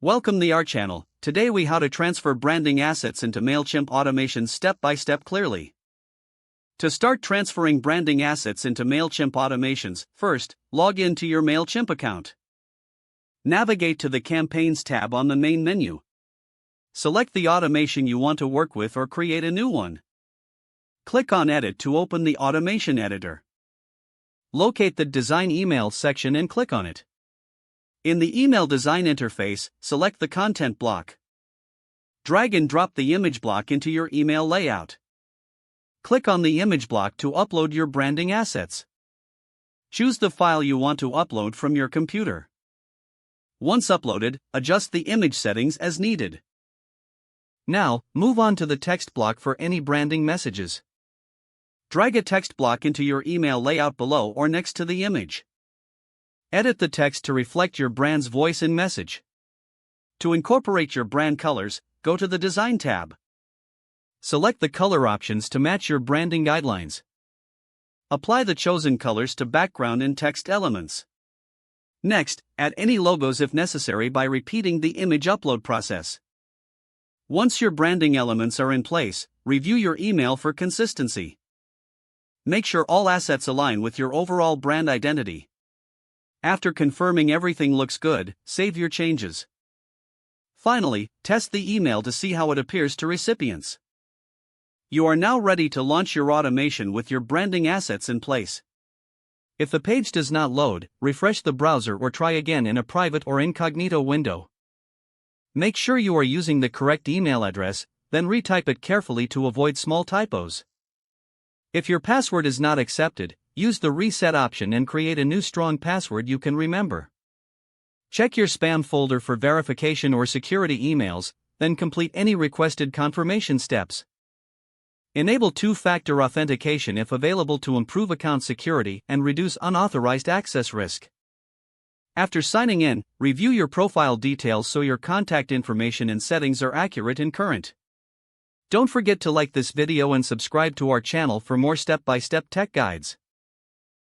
Welcome to our channel. Today we how to transfer branding assets into Mailchimp automation step by step clearly. To start transferring branding assets into Mailchimp automations, first, log in to your Mailchimp account. Navigate to the Campaigns tab on the main menu. Select the automation you want to work with or create a new one. Click on Edit to open the automation editor. Locate the Design Email section and click on it. In the email design interface, select the content block. Drag and drop the image block into your email layout. Click on the image block to upload your branding assets. Choose the file you want to upload from your computer. Once uploaded, adjust the image settings as needed. Now, move on to the text block for any branding messages. Drag a text block into your email layout below or next to the image. Edit the text to reflect your brand's voice and message. To incorporate your brand colors, go to the Design tab. Select the color options to match your branding guidelines. Apply the chosen colors to background and text elements. Next, add any logos if necessary by repeating the image upload process. Once your branding elements are in place, review your email for consistency. Make sure all assets align with your overall brand identity. After confirming everything looks good, save your changes. Finally, test the email to see how it appears to recipients. You are now ready to launch your automation with your branding assets in place. If the page does not load, refresh the browser or try again in a private or incognito window. Make sure you are using the correct email address, then retype it carefully to avoid small typos. If your password is not accepted, use the reset option and create a new strong password you can remember. Check your spam folder for verification or security emails, then complete any requested confirmation steps. Enable two-factor authentication if available to improve account security and reduce unauthorized access risk. After signing in, review your profile details so your contact information and settings are accurate and current. Don't forget to like this video and subscribe to our channel for more step-by-step tech guides.